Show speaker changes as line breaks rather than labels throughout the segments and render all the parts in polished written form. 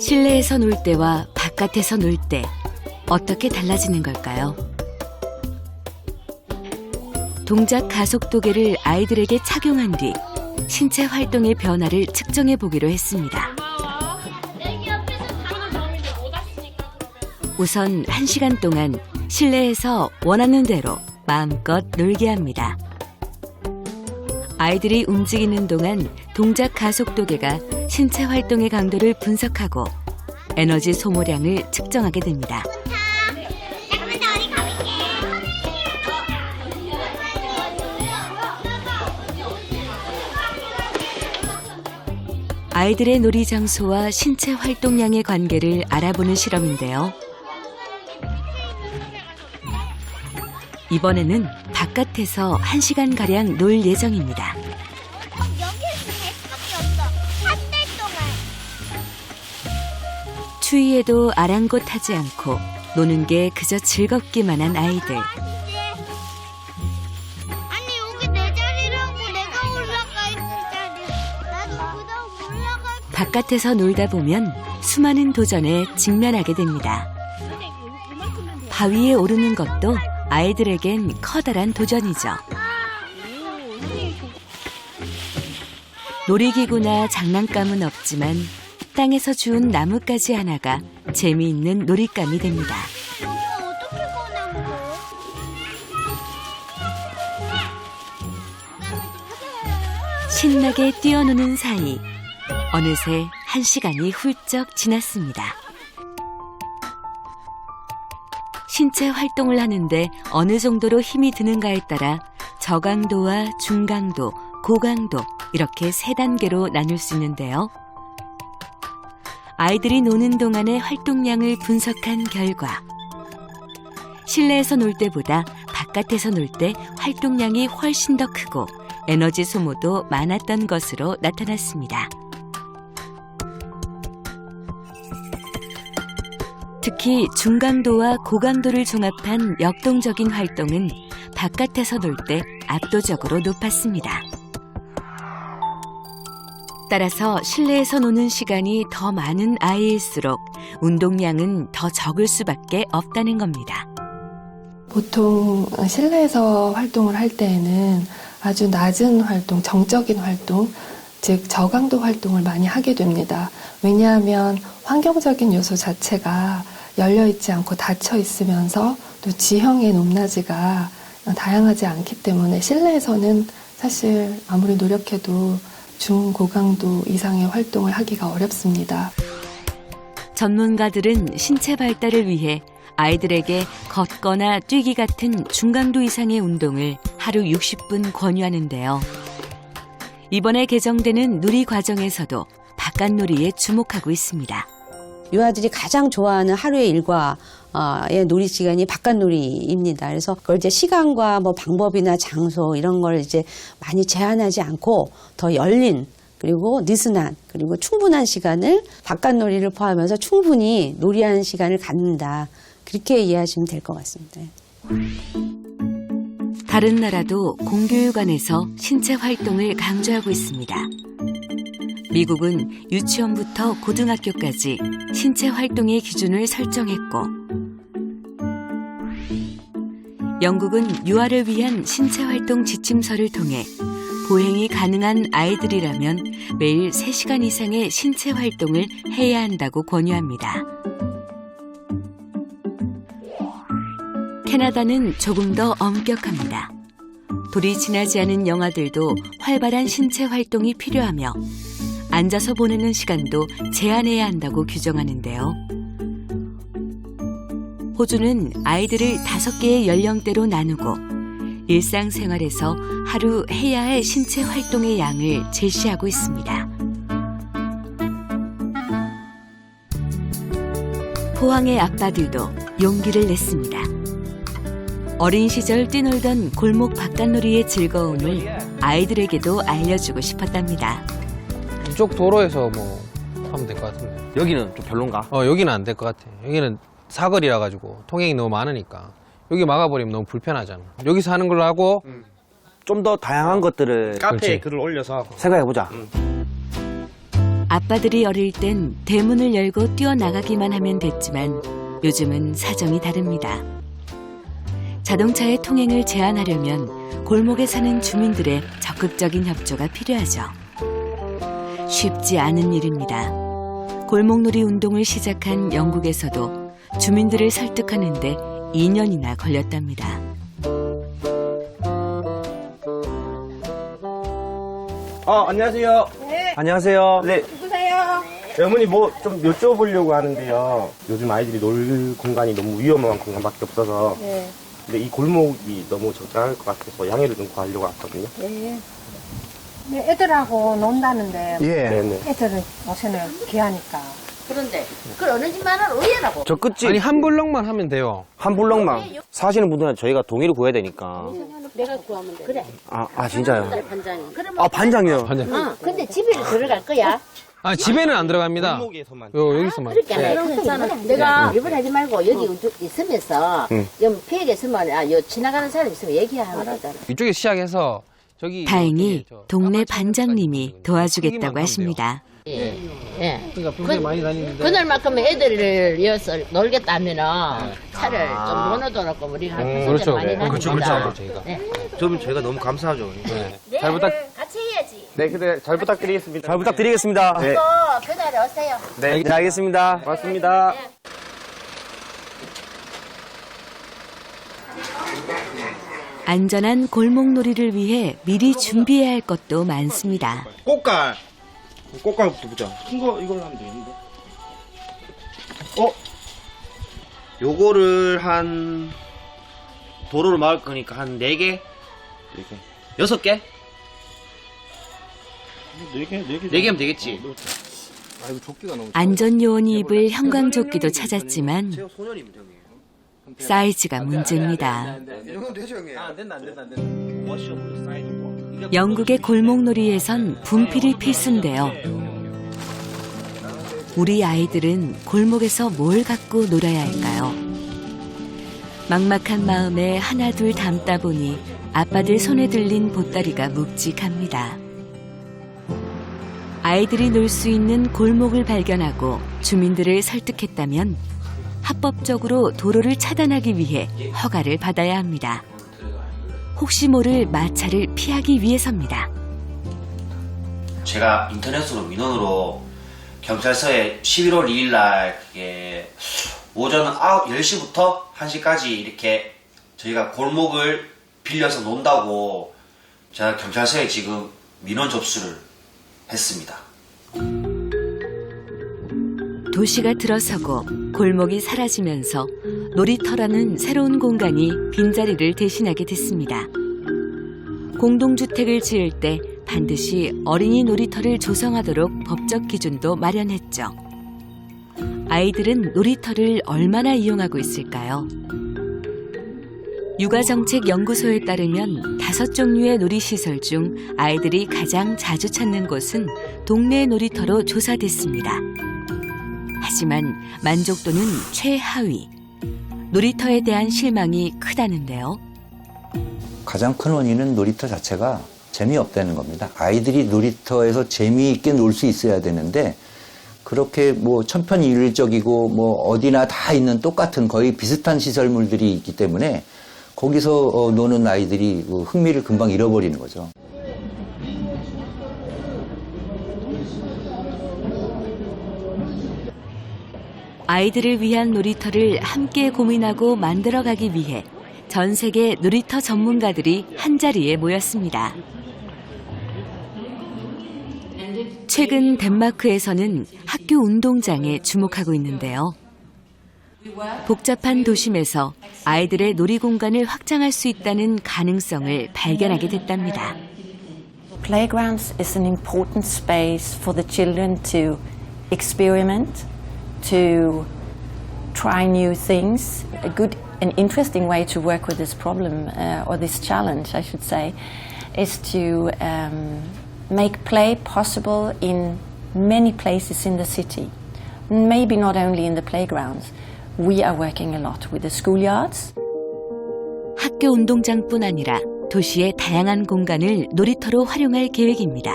실내에서 놀 때와 바깥에서 놀 때 어떻게 달라지는 걸까요? 동작 가속도계를 아이들에게 착용한 뒤 신체 활동의 변화를 측정해 보기로 했습니다. 우선 1시간 동안 실내에서 원하는 대로 마음껏 놀게 합니다. 아이들이 움직이는 동안 동작 가속도계가 신체 활동의 강도를 분석하고 에너지 소모량을 측정하게 됩니다. 아이들의 놀이 장소와 신체 활동량의 관계를 알아보는 실험인데요. 이번에는 바깥에서 1시간가량 놀 예정입니다.
여기에서 개수밖에 없어. 한 달 동안.
추위에도 아랑곳하지 않고 노는 게 그저 즐겁기만 한 아이들.
아니 여기 내 자리라고 내가 올라가 있을 자리. 나도 그다음 올라갈.
바깥에서 놀다 보면 수많은 도전에 직면하게 됩니다. 바위에 오르는 것도 아이들에겐 커다란 도전이죠. 놀이기구나 장난감은 없지만 땅에서 주운 나뭇가지 하나가 재미있는 놀잇감이 됩니다.
여기 어떻게 꺼낸 거야?
신나게 뛰어노는 사이 어느새 1시간이 훌쩍 지났습니다. 신체 활동을 하는데 어느 정도로 힘이 드는가에 따라 저강도와 중강도, 고강도 이렇게 3단계로 나눌 수 있는데요. 아이들이 노는 동안의 활동량을 분석한 결과 실내에서 놀 때보다 바깥에서 놀 때 활동량이 훨씬 더 크고 에너지 소모도 많았던 것으로 나타났습니다. 특히 중강도와 고강도를 종합한 역동적인 활동은 바깥에서 놀 때 압도적으로 높았습니다. 따라서 실내에서 노는 시간이 더 많은 아이일수록 운동량은 더 적을 수밖에 없다는 겁니다.
보통 실내에서 활동을 할 때에는 아주 낮은 활동, 정적인 활동, 즉 저강도 활동을 많이 하게 됩니다. 왜냐하면 환경적인 요소 자체가 열려있지 않고 닫혀 있으면서 또 지형의 높낮이가 다양하지 않기 때문에 실내에서는 사실 아무리 노력해도 중고강도 이상의 활동을 하기가 어렵습니다.
전문가들은 신체 발달을 위해 아이들에게 걷거나 뛰기 같은 중강도 이상의 운동을 하루 60분 권유하는데요. 이번에 개정되는 누리 과정에서도 바깥놀이에 주목하고 있습니다.
유아들이 가장 좋아하는 하루의 일과의 놀이 시간이 바깥놀이입니다. 그래서 그걸 이제 시간과 뭐 방법이나 장소 이런 걸 이제 많이 제한하지 않고 더 열린 그리고 느슨한 그리고 충분한 시간을 바깥놀이를 포함해서 충분히 놀이하는 시간을 갖는다. 그렇게 이해하시면 될 것 같습니다.
다른 나라도 공교육원에서 신체 활동을 강조하고 있습니다. 미국은 유치원부터 고등학교까지 신체 활동의 기준을 설정했고, 영국은 유아를 위한 신체 활동 지침서를 통해 보행이 가능한 아이들이라면 매일 3시간 이상의 신체 활동을 해야 한다고 권유합니다. 캐나다는 조금 더 엄격합니다. 불이 지나지 않은 영화들도 활발한 신체 활동이 필요하며 앉아서 보내는 시간도 제한해야 한다고 규정하는데요. 호주는 아이들을 5개의 연령대로 나누고 일상생활에서 하루 해야 할 신체 활동의 양을 제시하고 있습니다. 포항의 아빠들도 용기를 냈습니다. 어린 시절 뛰놀던 골목 바깥놀이의 즐거움을 아이들에게도 알려주고 싶었답니다.
이쪽 도로에서 뭐 하면 될 것 같은데.
여기는 좀 별론가?
여기는 안 될 것 같아. 여기는 사거리라 가지고 통행이 너무 많으니까 여기 막아버리면 너무 불편하잖아. 여기서 하는 걸로 하고
좀 더 다양한 것들을
그렇지.
카페에 글을 올려서
생각해보자.
아빠들이 어릴 땐 대문을 열고 뛰어나가기만 하면 됐지만 요즘은 사정이 다릅니다. 자동차의 통행을 제한하려면 골목에 사는 주민들의 적극적인 협조가 필요하죠. 쉽지 않은 일입니다. 골목놀이 운동을 시작한 영국에서도 주민들을 설득하는데 2년이나 걸렸답니다.
안녕하세요.
네.
안녕하세요. 네.
누구세요?
어머니 뭐 좀 여쭤보려고 하는데요. 요즘 아이들이 놀 공간이 너무 위험한 공간밖에 없어서.
네.
근데 이 골목이 너무 적당할 것 같아서 양해를 좀 구하려고 왔거든요.
네. 네, 애들하고 논다는데
네네.
애들은 요새는 귀하니까.
그런데 그걸 어느 집만은 의외라고.
저 끝집
아니 한 블럭만 하면 돼요.
한 블럭만 사시는 분들은 저희가 동의를 구해야 되니까.
내가 구하면 돼. 그래.
진짜요?
반장이. 그러면
반장이요.
근데 집에를 들어갈 거야.
아 집에는 안 들어갑니다.
골목에서만.
여기서만.
그러니까 괜찮아. 내가 이번 하지 말고 여기 있으면서 여 피해가 있으면 여 지나가는 사람 있으면 얘기하면 되잖아.
이쪽에 시작해서 저기
다행히
저기
동네
저
반장님이
크기만
도와주겠다고
하면 돼요.
하십니다.
예.
그러니까 평소에 많이 다니는데
그날만큼 애들을 여서 놀겠다면은 차를 좀 넣어놓고 우리가
그렇죠.
많이
그렇죠.
다닙니다.
그렇죠. 저희가.
네.
좀 저희가 너무 감사하죠.
네. 잘 부탁.
같이 해야지.
네, 근데 잘 부탁드리겠습니다. 잘 부탁드리겠습니다. 네.
그날에 오세요.
네, 알겠습니다. 고맙습니다.
안전한 골목놀이를 위해 미리 준비해야 할 것도 많습니다.
꽃갈부터 보자. 큰 거 이걸로 하면 되겠는데. 요거를 한 도로를 막을 거니까 한 4개? 6개? 4개면 되겠지.
안전요원이 입을 형광조끼도 찾았지만
소년이면 형이에요.
사이즈가 문제입니다.
안 된다. 워셔블 사이드.
영국의 골목놀이에선 분필이 필수인데요. 우리 아이들은 골목에서 뭘 갖고 놀아야 할까요? 막막한 마음에 하나둘 담다 보니 아빠들 손에 들린 보따리가 묵직합니다. 아이들이 놀 수 있는 골목을 발견하고 주민들을 설득했다면 합법적으로 도로를 차단하기 위해 허가를 받아야 합니다. 혹시 모를 마찰을 피하기 위해서입니다.
제가 인터넷으로 민원으로 경찰서에 11월 2일 날 오전 10시부터 1시까지 이렇게 저희가 골목을 빌려서 논다고 제가 경찰서에 지금 민원 접수를 했습니다.
도시가 들어서고 골목이 사라지면서 놀이터라는 새로운 공간이 빈자리를 대신하게 됐습니다. 공동주택을 지을 때 반드시 어린이 놀이터를 조성하도록 법적 기준도 마련했죠. 아이들은 놀이터를 얼마나 이용하고 있을까요? 육아정책연구소에 따르면 5종류의 놀이시설 중 아이들이 가장 자주 찾는 곳은 동네 놀이터로 조사됐습니다. 하지만 만족도는 최하위. 놀이터에 대한 실망이 크다는데요.
가장 큰 원인은 놀이터 자체가 재미없다는 겁니다. 아이들이 놀이터에서 재미있게 놀 수 있어야 되는데 그렇게 뭐 천편일률적이고 뭐 어디나 다 있는 똑같은 거의 비슷한 시설물들이 있기 때문에 거기서 노는 아이들이 흥미를 금방 잃어버리는 거죠.
아이들을 위한 놀이터를 함께 고민하고 만들어가기 위해 전 세계 놀이터 전문가들이 한자리에 모였습니다. 최근 덴마크에서는 학교 운동장에 주목하고 있는데요. 복잡한 도심에서 아이들의 놀이 공간을 확장할 수 있다는 가능성을 발견하게 됐답니다.
Playgrounds is an important space for the children to experiment, to try new things. A good and interesting way to work with this problem, or this challenge, I should say, is to make play possible in many places in the city. Maybe not only in the playgrounds. We are working a lot with the schoolyards.
학교 운동장뿐 아니라 도시의 다양한 공간을 놀이터로 활용할 계획입니다.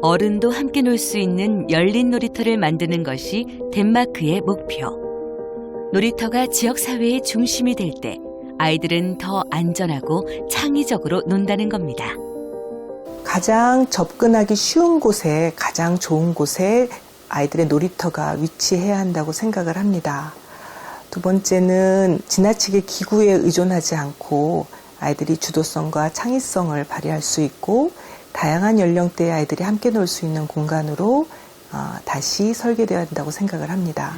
어른도 함께 놀 수 있는 열린 놀이터를 만드는 것이 덴마크의 목표. 놀이터가 지역사회의 중심이 될 때 아이들은 더 안전하고 창의적으로 논다는 겁니다.
가장 접근하기 쉬운 곳에 가장 좋은 곳에 아이들의 놀이터가 위치해야 한다고 생각을 합니다. 두 번째는 지나치게 기구에 의존하지 않고 아이들이 주도성과 창의성을 발휘할 수 있고 다양한 연령대의 아이들이 함께 놀 수 있는 공간으로 다시 설계되어야 한다고 생각을 합니다.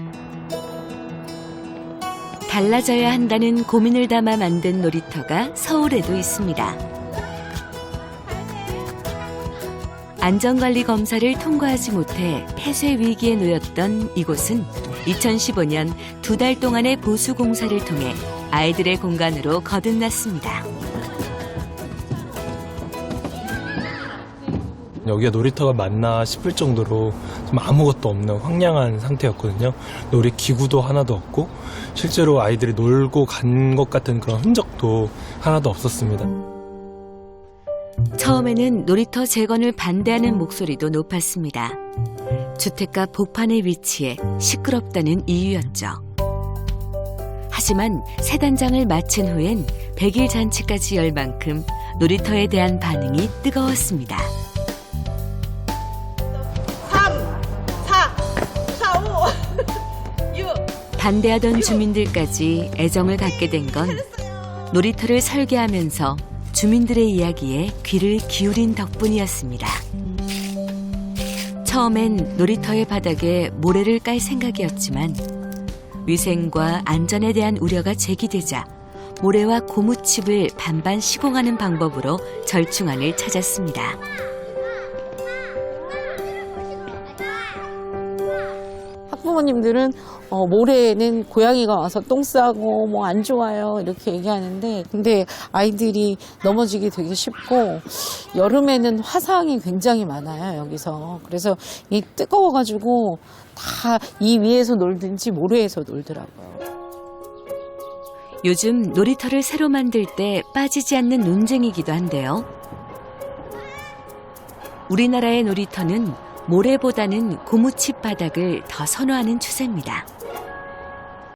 달라져야 한다는 고민을 담아 만든 놀이터가 서울에도 있습니다. 안전관리 검사를 통과하지 못해 폐쇄 위기에 놓였던 이곳은 2015년 2달 동안의 보수 공사를 통해 아이들의 공간으로 거듭났습니다.
여기가 놀이터가 맞나 싶을 정도로 좀 아무것도 없는 황량한 상태였거든요. 놀이기구도 하나도 없고 실제로 아이들이 놀고 간 것 같은 그런 흔적도 하나도 없었습니다.
처음에는 놀이터 재건을 반대하는 목소리도 높았습니다. 주택가 복판에 위치해 시끄럽다는 이유였죠. 하지만 새 단장을 마친 후엔 100일 잔치까지 열 만큼 놀이터에 대한 반응이 뜨거웠습니다. 5 반대하던 주민들까지 애정을 갖게 된 건 놀이터를 설계하면서 주민들의 이야기에 귀를 기울인 덕분이었습니다. 처음엔 놀이터의 바닥에 모래를 깔 생각이었지만 위생과 안전에 대한 우려가 제기되자 모래와 고무칩을 반반 시공하는 방법으로 절충안을 찾았습니다.
학부모님들은 모래는 고양이가 와서 똥 싸고 뭐 안 좋아요 이렇게 얘기하는데 근데 아이들이 넘어지기 되게 쉽고 여름에는 화상이 굉장히 많아요 여기서. 그래서 이 뜨거워가지고 다 이 위에서 놀든지 모래에서 놀더라고요.
요즘 놀이터를 새로 만들 때 빠지지 않는 논쟁이기도 한데요. 우리나라의 놀이터는 모래보다는 고무칩 바닥을 더 선호하는 추세입니다.